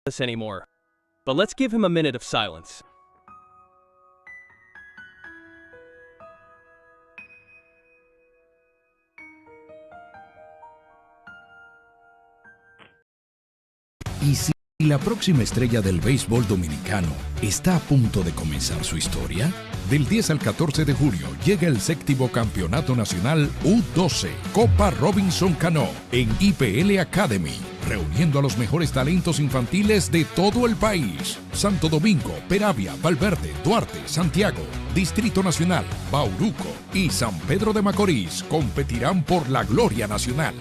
us anymore. But let's give him a minute of silence. Y si la próxima estrella del béisbol dominicano está a punto de comenzar su historia, del 10 al 14 de julio llega el 7º Campeonato Nacional U12 Copa Robinson Cano en IPL Academy, reuniendo a los mejores talentos infantiles de todo el país. Santo Domingo, Peravia, Valverde, Duarte, Santiago, Distrito Nacional, Bauruco y San Pedro de Macorís competirán por la gloria nacional.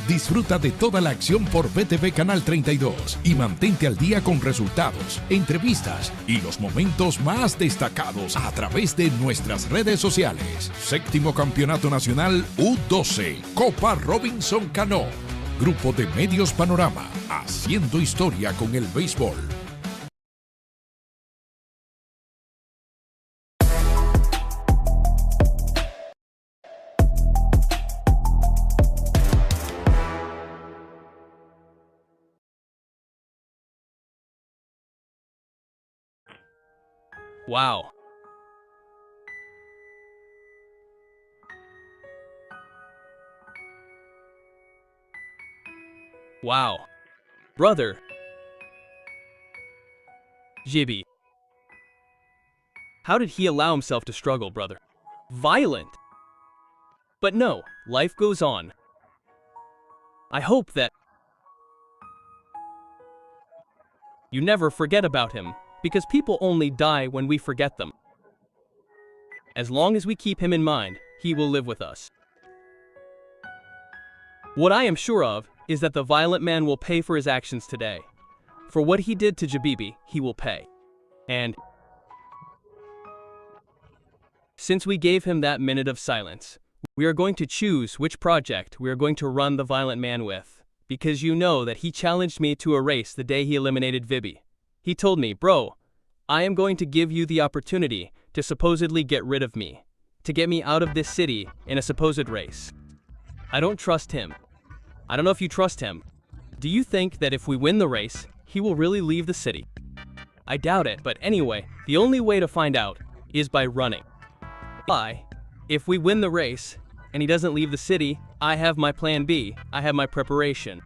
Disfruta de toda la acción por BTV Canal 32 y mantente al día con resultados, entrevistas y los momentos más destacados a través de nuestras redes sociales. 7º Campeonato Nacional U12 Copa Robinson Cano. Grupo de Medios Panorama, haciendo historia con el béisbol. Wow. Wow. Brother. Jibby. How did he allow himself to struggle, brother? Violent. But no, life goes on. I hope that you never forget about him, because people only die when we forget them. As long as we keep him in mind, he will live with us. What I am sure of is that the violent man will pay for his actions today. For what he did to Jabibi, he will pay. And since we gave him that minute of silence, we are going to choose which project we are going to run the violent man with, because you know that he challenged me to a race the day he eliminated Vibi. He told me, bro, I am going to give you the opportunity to supposedly get rid of me, to get me out of this city in a supposed race. I don't trust him. I don't know if you trust him. Do you think that if we win the race, he will really leave the city? I doubt it, but anyway, the only way to find out is by running. If we win the race, and he doesn't leave the city, I have my plan B, I have my preparation.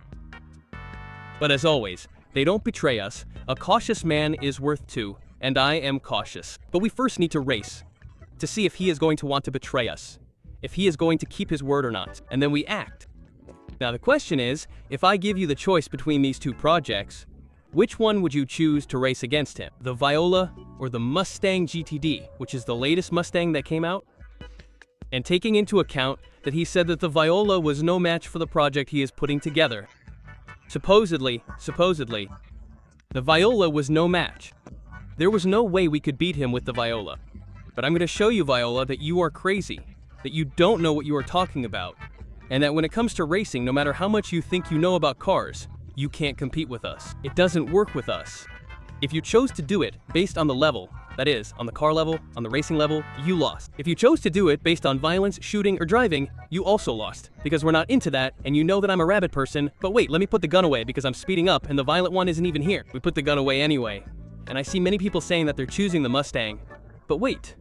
But as always, they don't betray us. A cautious man is worth two, and I am cautious. But we first need to race, to see if he is going to want to betray us, if he is going to keep his word or not, and then we act. Now the question is, if I give you the choice between these two projects, which one would you choose to race against him? The Viola or the Mustang GTD, which is the latest Mustang that came out? And taking into account that he said that the Viola was no match for the project he is putting together. Supposedly, the Viola was no match. There was no way we could beat him with the Viola. But I'm going to show you, Viola, that you are crazy, that you don't know what you are talking about, and that when it comes to racing, no matter how much you think you know about cars, you can't compete with us. It doesn't work with us. If you chose to do it based on the level, that is, on the car level, on the racing level, you lost. If you chose to do it based on violence, shooting, or driving, you also lost. Because we're not into that, and you know that I'm a rabbit person, but wait, let me put the gun away because I'm speeding up and the violent one isn't even here. We put the gun away anyway. And I see many people saying that they're choosing the Mustang. But wait,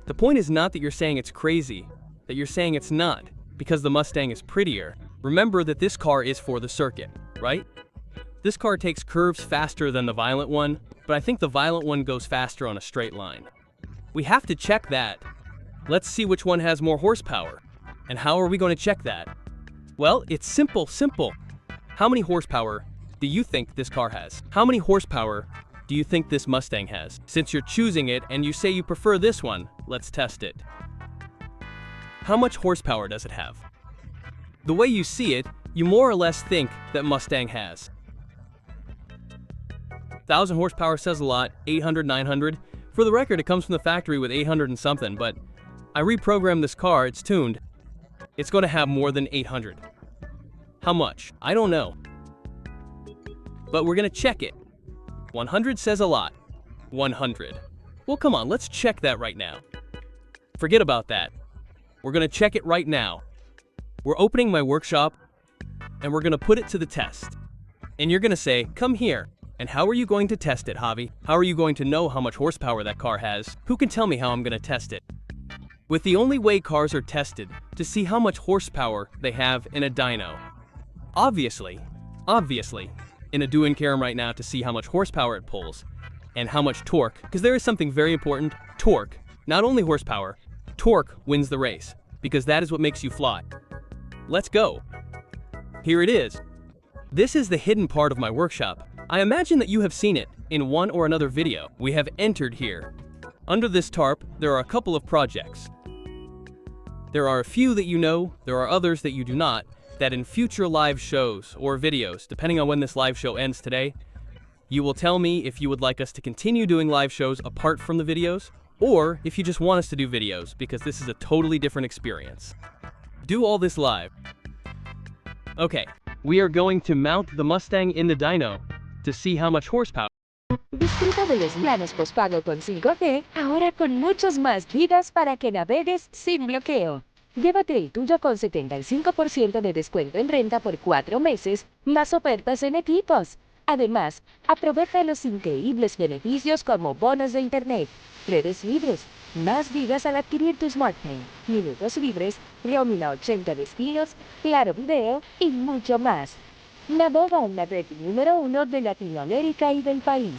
the point is not that you're saying it's crazy, that you're saying it's not, because the Mustang is prettier. Remember that this car is for the circuit, right? This car takes curves faster than the violent one, but I think the violent one goes faster on a straight line. We have to check that. Let's see which one has more horsepower. And how are we going to check that? Well, it's simple. How many horsepower do you think this car has? How many horsepower do you think this Mustang has? Since you're choosing it and you say you prefer this one, let's test it. How much horsepower does it have? The way you see it, you more or less think that Mustang has. 1,000 horsepower says a lot, 800, 900. For the record, it comes from the factory with 800 and something, but I reprogrammed this car, it's tuned. It's going to have more than 800. How much? I don't know. But we're going to check it. 100 says a lot. 100. Well, come on, let's check that right now. Forget about that. We're going to check it right now. We're opening my workshop, and we're going to put it to the test. And you're going to say, come here. And how are you going to test it, Javi? How are you going to know how much horsepower that car has? Who can tell me how I'm going to test it? With the only way cars are tested to see how much horsepower they have in a dyno. Obviously, in a doing Karam right now to see how much horsepower it pulls and how much torque, because there is something very important, torque, not only horsepower, torque wins the race, because that is what makes you fly. Let's go. Here it is. This is the hidden part of my workshop. I imagine that you have seen it in one or another video. We have entered here. Under this tarp, there are a couple of projects. There are a few that you know, there are others that you do not, that in future live shows or videos, depending on when this live show ends today, you will tell me if you would like us to continue doing live shows apart from the videos, or if you just want us to do videos, because this is a totally different experience. Do all this live. Okay, we are going to mount the Mustang in the dyno to see how much horsepower. Disfruta de los planes postpago con 5G, ahora con muchos más gigas para que navegues sin bloqueo. Llévate el tuyo con 75% de descuento en renta por 4 meses, más ofertas en equipos. Además, aprovecha los increíbles beneficios como bonos de internet, redes libres, más gigas al adquirir tu smartphone, minutos libres, roaming a 80 destinos, claro video y mucho más. Navega en la red número 1 de Latinoamérica y del país.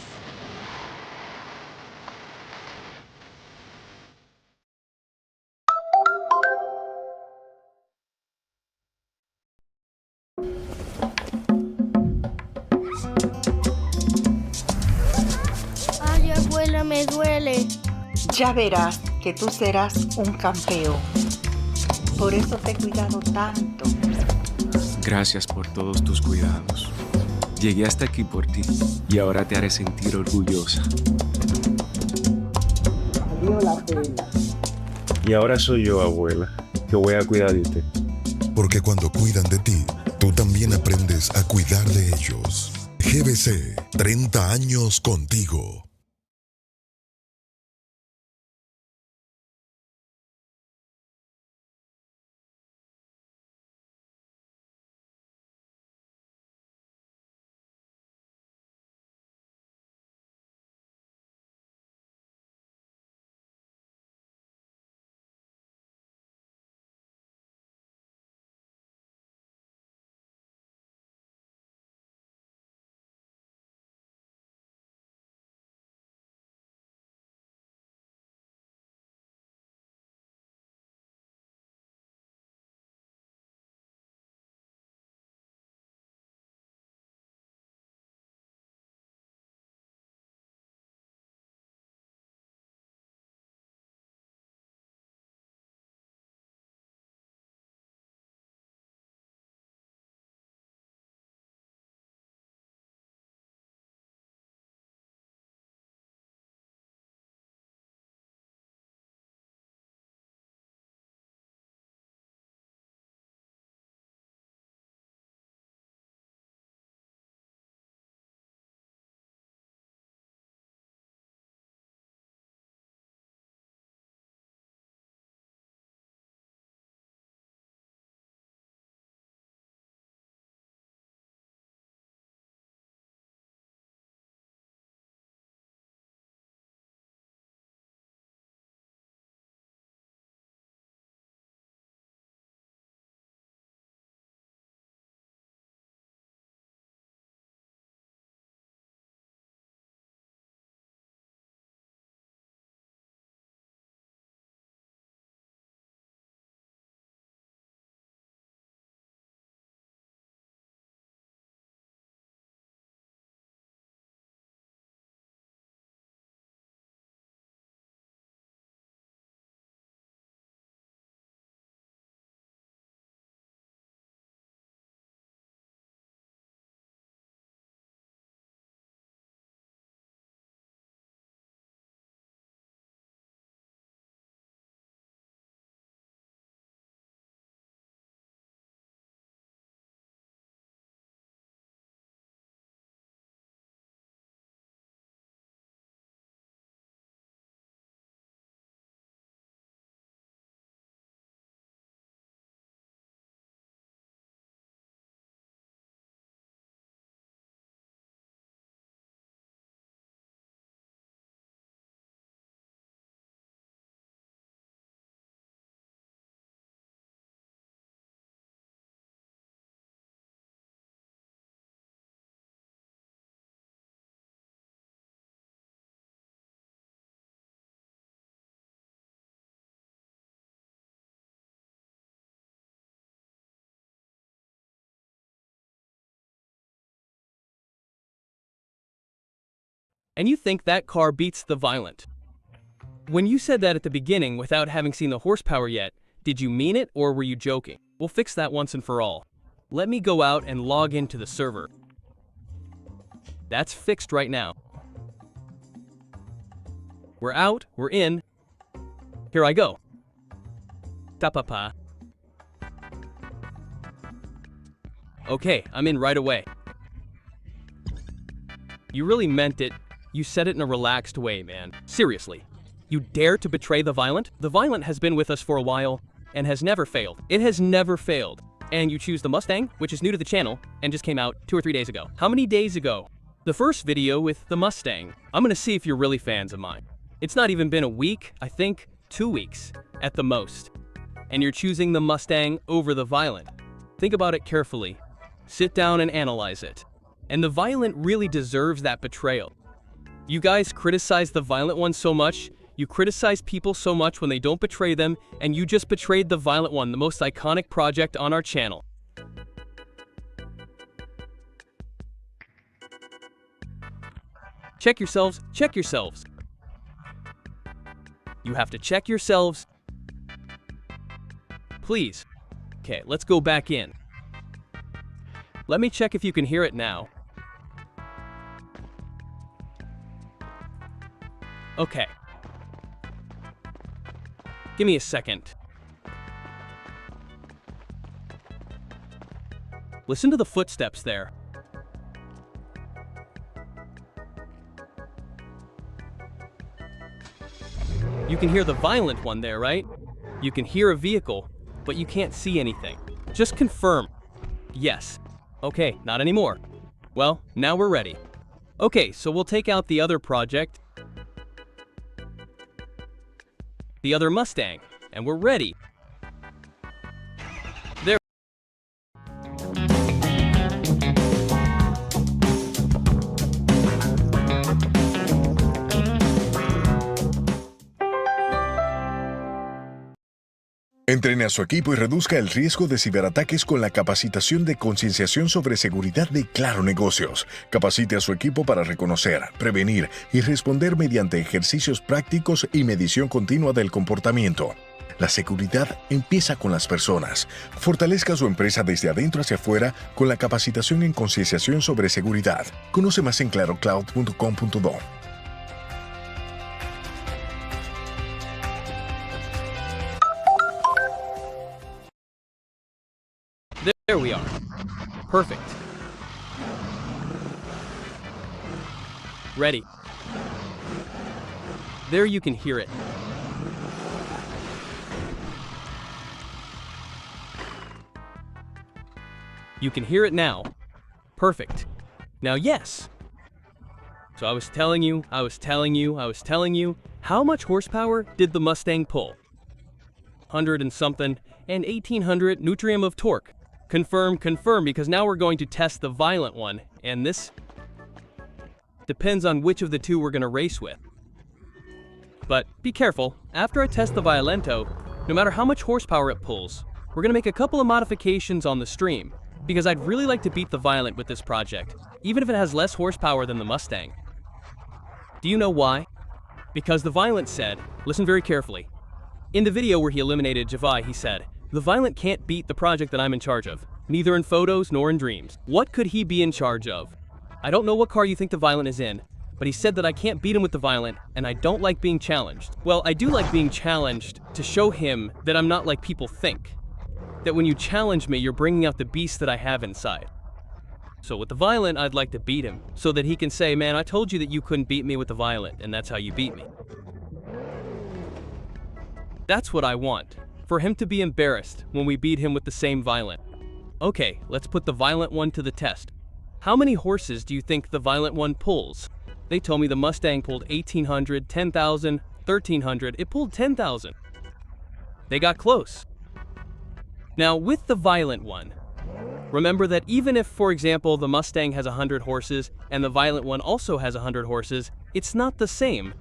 Ay, abuela, me duele. Ya verás que tú serás un campeón. Por eso te he cuidado tanto. Gracias por todos tus cuidados. Llegué hasta aquí por ti y ahora te haré sentir orgullosa. Valió la pena. Y ahora soy yo, abuela, que voy a cuidar de usted. Porque cuando cuidan de ti, tú también aprendes a cuidar de ellos. GBC, 30 años contigo. and you think that car beats the Violent. When you said that at the beginning without having seen the horsepower yet, did you mean it or were you joking? We'll fix that once and for all. Let me go out and log into the server. That's fixed right now. We're out, we're in. Here I go. Tapapa. Okay, I'm in right away. You really meant it. You said it in a relaxed way, man. Seriously. You dare to betray the Violent? The Violent has been with us for a while and has never failed. It has never failed. And you choose the Mustang, which is new to the channel and just came out 2 or 3 days ago. How many days ago? The first video with the Mustang. I'm gonna see if you're really fans of mine. It's not even been a week, I think 2 weeks at the most. And you're choosing the Mustang over the Violent. Think about it carefully. Sit down and analyze it. And the Violent really deserves that betrayal. You guys criticize the Violent one so much. You criticize people so much when they don't betray them, and you just betrayed the Violent one, the most iconic project on our channel. Check yourselves, check yourselves. You have to check yourselves. Please. Okay, let's go back in. Let me check if you can hear it now. Okay. Give me a second. Listen to the footsteps there. You can hear the Violent one there, right? You can hear a vehicle, but you can't see anything. Just confirm. Yes. Okay, not anymore. Well, now we're ready. Okay, so we'll take out the other project, the other Mustang, and we're ready. There. Entrene a su equipo y reduzca el riesgo de ciberataques con la capacitación de concienciación sobre seguridad de Claro Negocios. Capacite a su equipo para reconocer, prevenir y responder mediante ejercicios prácticos y medición continua del comportamiento. La seguridad empieza con las personas. Fortalezca su empresa desde adentro hacia afuera con la capacitación en concienciación sobre seguridad. Conoce más en clarocloud.com.do. There we are. Perfect. Ready. There you can hear it. You can hear it now. Perfect. Now yes. So I was telling you, how much horsepower did the Mustang pull? 100 and something, and 1800 Nm of torque. Confirm, because now we're going to test the Violent one, and this depends on which of the two we're going to race with. But be careful, after I test the Violento, no matter how much horsepower it pulls, we're going to make a couple of modifications on the stream, because I'd really like to beat the Violent with this project, even if it has less horsepower than the Mustang. Do you know why? Because the Violent said, listen very carefully, in the video where he eliminated Javi, he said, the Violent can't beat the project that I'm in charge of, neither in photos nor in dreams. What could he be in charge of? I don't know what car you think the Violent is in, but he said that I can't beat him with the Violent, and I don't like being challenged. Well, I do like being challenged to show him that I'm not like people think. That when you challenge me, you're bringing out the beast that I have inside. So with the Violent, I'd like to beat him, so that he can say, man, I told you that you couldn't beat me with the Violent, and that's how you beat me. That's what I want. For him to be embarrassed when we beat him with the same Violent. Okay, let's put the Violent one to the test. How many horses do you think the Violent one pulls? They told me the Mustang pulled 1800, 10,000, 1300. It pulled 10,000. They got close. Now with the Violent one, remember that even if, for example, the Mustang has 100 horses and the Violent one also has 100 horses, it's not the same.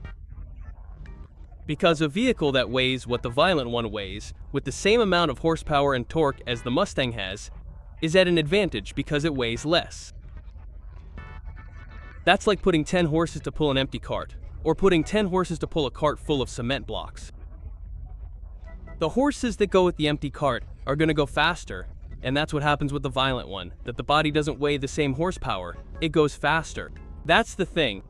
Because a vehicle that weighs what the Violent one weighs, with the same amount of horsepower and torque as the Mustang has, is at an advantage because it weighs less. That's like putting 10 horses to pull an empty cart, or putting 10 horses to pull a cart full of cement blocks. The horses that go with the empty cart are going to go faster, and that's what happens with the violent one, that the body doesn't weigh the same horsepower, it goes faster. That's the thing.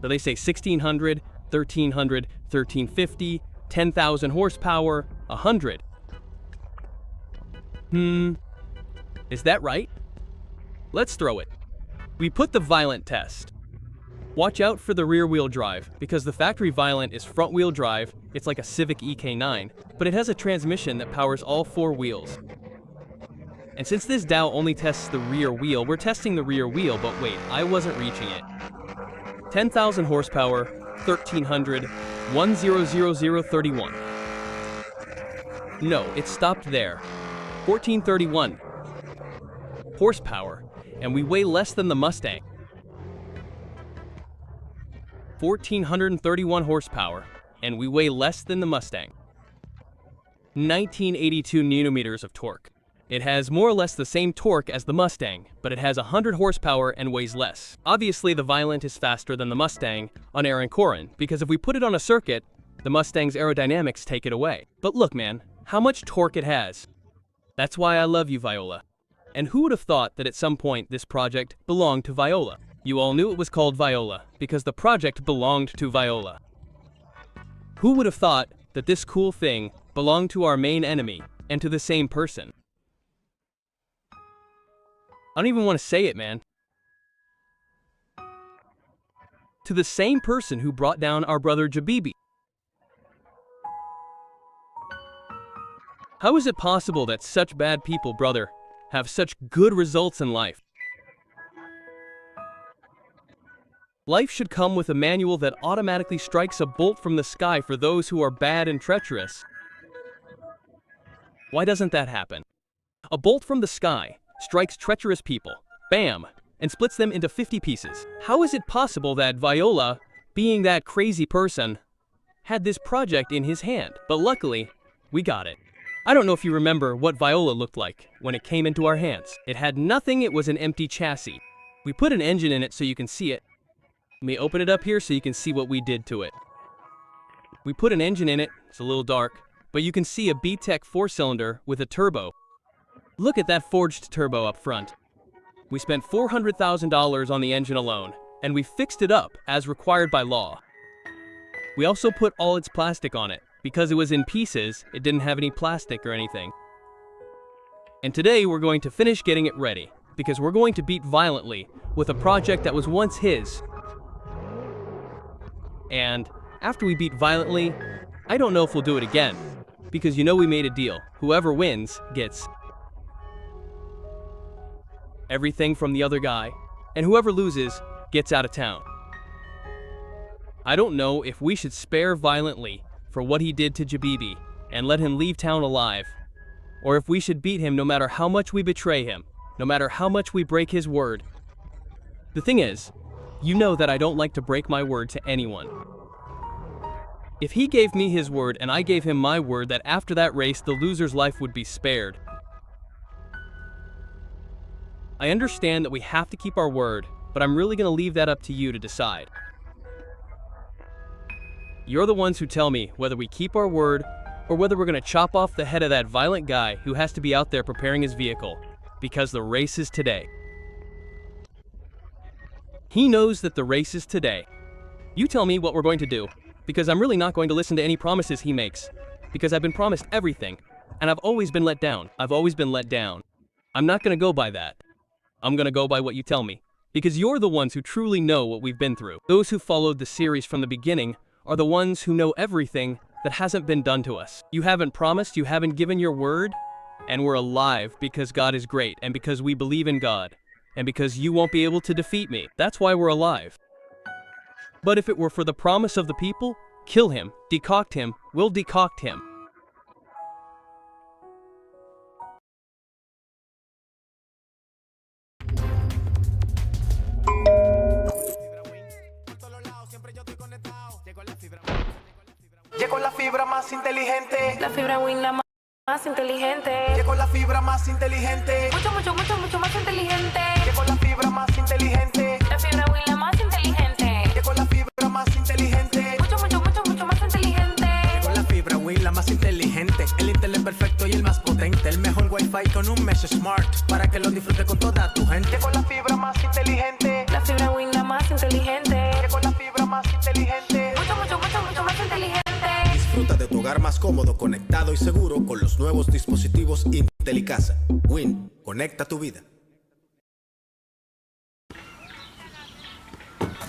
So they say 1600, 1300, 1350, 10,000 horsepower, 100. Is that right? Let's throw it. We put the Violent test. Watch out for the rear-wheel drive, because the factory Violent is front-wheel drive, it's like a Civic EK9, but it has a transmission that powers all 4 wheels. And since this Dow only tests the rear wheel, we're testing the rear wheel, but wait, I wasn't reaching it. 10,000 horsepower, 1300, 100031. No, it stopped there. 1431 horsepower, and we weigh less than the Mustang. 1431 horsepower, and we weigh less than the Mustang. 1982 newton-meters of torque. It has more or less the same torque as the Mustang, but it has 100 horsepower and weighs less. Obviously, the Violent is faster than the Mustang on air and Corin, because if we put it on a circuit, the Mustang's aerodynamics take it away. But look, man, how much torque it has. That's why I love you, Viola. And who would have thought that at some point this project belonged to Viola? You all knew it was called Viola, because the project belonged to Viola. Who would have thought that this cool thing belonged to our main enemy, and to the same person? I don't even want to say it, man. To the same person who brought down our brother Jabibi. How is it possible that such bad people, brother, have such good results in life? Life should come with a manual that automatically strikes a bolt from the sky for those who are bad and treacherous. Why doesn't that happen? A bolt from the sky strikes treacherous people, bam, and splits them into 50 pieces. How is it possible that Viola, being that crazy person, had this project in his hand? But luckily, we got it. I don't know if you remember what Viola looked like when it came into our hands. It had nothing, it was an empty chassis. We put an engine in it so you can see it. Let me open it up here so you can see what we did to it. We put an engine in it, it's a little dark, but you can see a BTEC 4-cylinder with a turbo. Look at that forged turbo up front. We spent $400,000 on the engine alone, and we fixed it up as required by law. We also put all its plastic on it. Because it was in pieces, it didn't have any plastic or anything. And today we're going to finish getting it ready, because we're going to beat Violently with a project that was once his. And after we beat Violently, I don't know if we'll do it again, because you know we made a deal. Whoever wins gets everything from the other guy, and whoever loses gets out of town. I don't know if we should spare Violently for what he did to Jabibi and let him leave town alive, or if we should beat him no matter how much we betray him, no matter how much we break his word. The thing is, you know that I don't like to break my word to anyone. If he gave me his word and I gave him my word that after that race the loser's life would be spared. I understand that we have to keep our word, but I'm really going to leave that up to you to decide. You're the ones who tell me whether we keep our word or whether we're going to chop off the head of that violent guy who has to be out there preparing his vehicle, because the race is today. He knows that the race is today. You tell me what we're going to do, because I'm really not going to listen to any promises he makes, because I've been promised everything, and I've always been let down. I've always been let down. I'm not going to go by that. I'm going to go by what you tell me, because you're the ones who truly know what we've been through. Those who followed the series from the beginning are the ones who know everything that hasn't been done to us. You haven't promised, you haven't given your word, and we're alive because God is great, and because we believe in God, and because you won't be able to defeat me. That's why we're alive. But if it were for the promise of the people, kill him, decoct him, we'll decoct him. Llegó la fibra más inteligente. La fibra Win, la más inteligente. Llegó la fibra más inteligente. Mucho más inteligente. Llegó la fibra más inteligente. La fibra Win, la más inteligente. fresh smart para que lo disfrutes con toda tu gente. Llegó la fibra más inteligente. La fibra Win, la más inteligente. Llegó la fibra más inteligente. Mucho más inteligente. Disfruta de tu hogar más cómodo, conectado y seguro con los nuevos dispositivos Intelicasa. Win, conecta tu vida.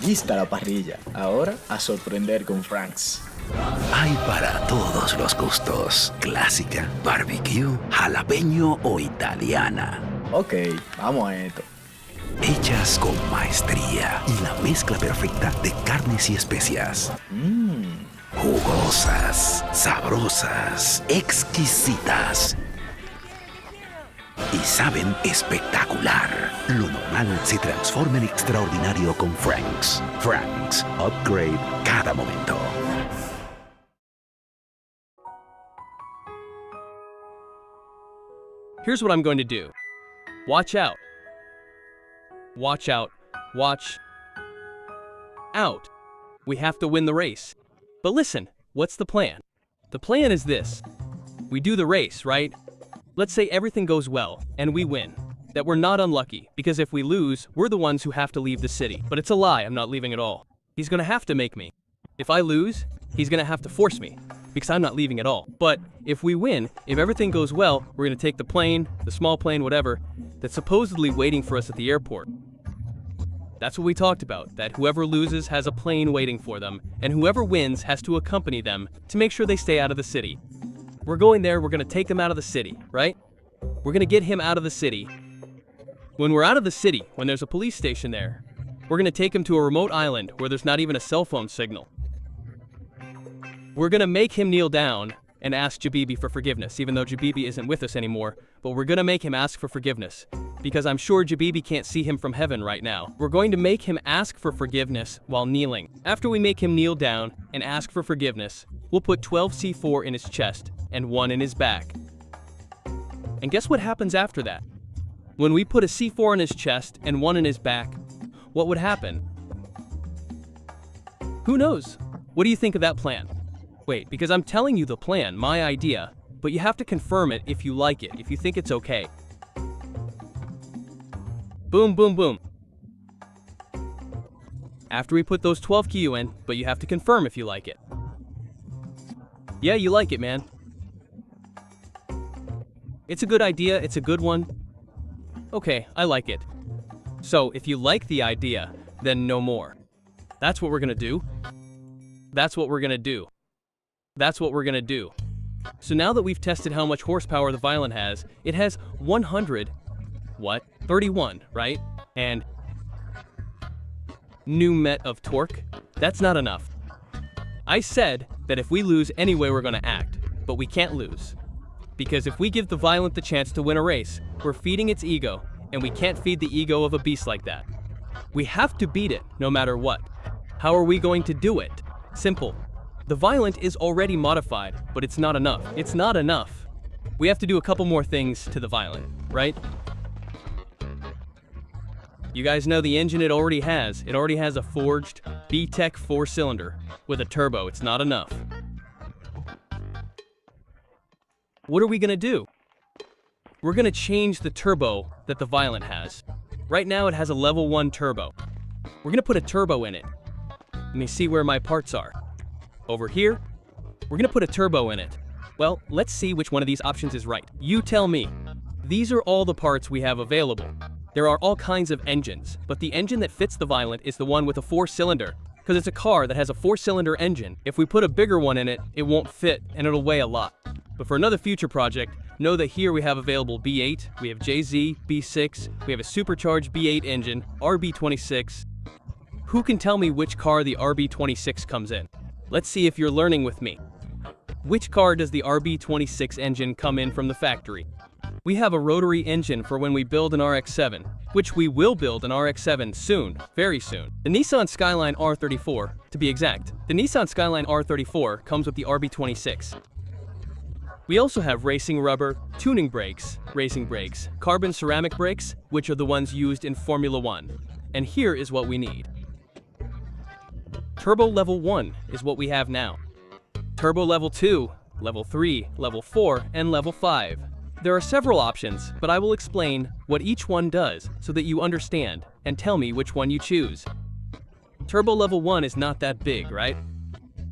Lista la parrilla. Ahora a sorprender con Franks. Hay para todos los gustos. Clásica, barbecue, jalapeño o italiana. Ok, vamos a esto. Hechas con maestría y la mezcla perfecta de carnes y especias. Jugosas, sabrosas, exquisitas. Y saben espectacular. Lo normal se transforma en extraordinario con Franks. Franks, upgrade cada momento. Here's what I'm going to do. Watch out. Watch out. Watch out. We have to win the race. But listen, what's the plan? The plan is this. We do the race, right? Let's say everything goes well, and we win. That we're not unlucky, because if we lose, we're the ones who have to leave the city. But it's a lie, I'm not leaving at all. He's gonna have to make me. If I lose, he's gonna have to force me, because I'm not leaving at all. But if we win, if everything goes well, we're gonna take the plane, the small plane, whatever, that's supposedly waiting for us at the airport. That's what we talked about, that whoever loses has a plane waiting for them, and whoever wins has to accompany them to make sure they stay out of the city. We're going there, we're gonna take them out of the city, right? We're gonna get him out of the city. When we're out of the city, when there's a police station there, we're gonna take him to a remote island where there's not even a cell phone signal. We're gonna make him kneel down and ask Jabibi for forgiveness, even though Jabibi isn't with us anymore, but we're gonna make him ask for forgiveness, because I'm sure Jabibi can't see him from heaven right now. We're going to make him ask for forgiveness while kneeling. After we make him kneel down and ask for forgiveness, we'll put 12 C4 in his chest and 1 in his back. And guess what happens after that? When we put a C4 in his chest and 1 in his back, what would happen? Who knows? What do you think of that plan? Wait, because I'm telling you the plan, my idea, but you have to confirm it if you like it, if you think it's okay. Boom, boom, boom. After we put those 12 Kiyu in, but you have to confirm if you like it. Yeah, you like it, man. It's a good idea, it's a good one. Okay, I like it. So, if you like the idea, then no more. That's what we're gonna do. That's what we're gonna do. That's what we're gonna do. So now that we've tested how much horsepower the Violent has, it has 31, right? And Newmet of torque? That's not enough. I said that if we lose anyway we're gonna act, but we can't lose. Because if we give the Violent the chance to win a race, we're feeding its ego, and we can't feed the ego of a beast like that. We have to beat it, no matter what. How are we going to do it? Simple. The Violent is already modified, but it's not enough. It's not enough. We have to do a couple more things to the Violent, right? You guys know the engine it already has. It already has a forged B-Tech 4-cylinder with a turbo. It's not enough. What are we gonna do? We're gonna change the turbo that the Violent has. Right now it has a level 1 turbo. We're gonna put a turbo in it. Let me see where my parts are. Over here, we're gonna put a turbo in it. Well, let's see which one of these options is right. You tell me. These are all the parts we have available. There are all kinds of engines, but the engine that fits the Violent is the one with a 4-cylinder, because it's a car that has a 4-cylinder engine. If we put a bigger one in it, it won't fit, and it'll weigh a lot. But for another future project, know that here we have available B8, we have JZ, B6, we have a supercharged B8 engine, RB26. Who can tell me which car the RB26 comes in? Let's see if you're learning with me. Which car does the RB26 engine come in from the factory? We have a rotary engine for when we build an RX-7, which we will build an RX-7 soon, very soon. The Nissan Skyline R34, to be exact. The Nissan Skyline R34 comes with the RB26. We also have racing rubber, tuning brakes, racing brakes, carbon ceramic brakes, which are the ones used in Formula 1. And here is what we need. Turbo level 1 is what we have now. Turbo level 2, level 3, level 4, and level 5. There are several options, but I will explain what each one does so that you understand and tell me which one you choose. Turbo level 1 is not that big, right?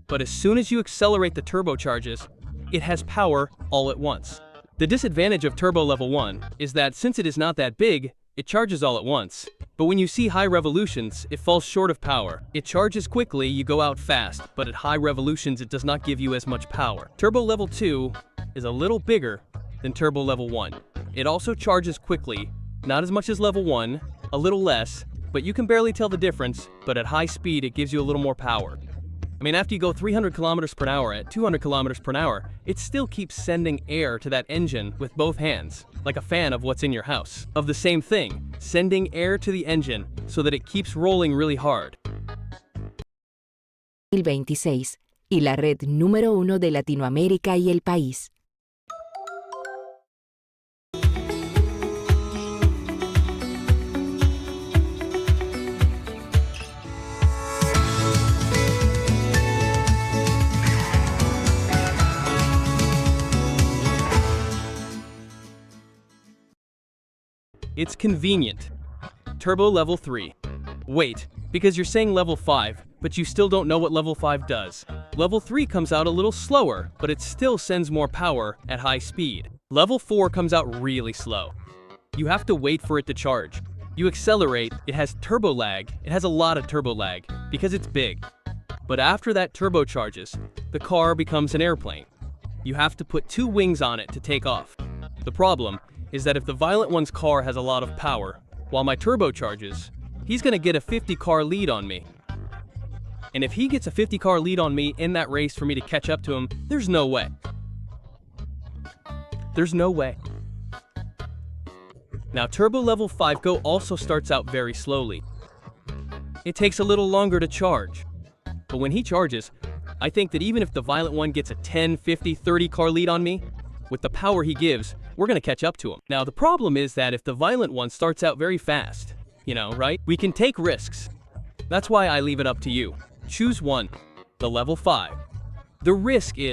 But as soon as you accelerate the turbocharges, it has power all at once. The disadvantage of turbo level 1 is that since it is not that big, it charges all at once. But when you see high revolutions, it falls short of power. It charges quickly, you go out fast, but at high revolutions it does not give you as much power. Turbo level 2 is a little bigger than turbo level 1. It also charges quickly, not as much as level 1, a little less, but you can barely tell the difference, but at high speed it gives you a little more power. I mean, after you go 300 kilometers per hour at 200 kilometers per hour, it still keeps sending air to that engine with both hands, like a fan of what's in your house. Of the same thing, sending air to the engine so that it keeps rolling really hard. 2026 y la red número 1 de Latinoamérica y el país. It's convenient. Turbo level 3. Wait, because you're saying level 5, but you still don't know what level 5 does. Level 3 comes out a little slower, but it still sends more power at high speed. Level 4 comes out really slow. You have to wait for it to charge. You accelerate, it has turbo lag. It has a lot of turbo lag because it's big. But after that turbocharges, the car becomes an airplane. You have to put 2 wings on it to take off. The problem is that if the Violent One's car has a lot of power, while my turbocharges, he's gonna get a 50-car lead on me. And if he gets a 50-car lead on me in that race for me to catch up to him, there's no way. There's no way. Now, Turbo Level 5 Go also starts out very slowly. It takes a little longer to charge. But when he charges, I think that even if the Violent One gets a 10, 50, 30-car lead on me, with the power he gives, we're gonna catch up to him. Now, the problem is that if the Violent One starts out very fast, you know, right? We can take risks. That's why I leave it up to you. Choose one, the level 5. The risk is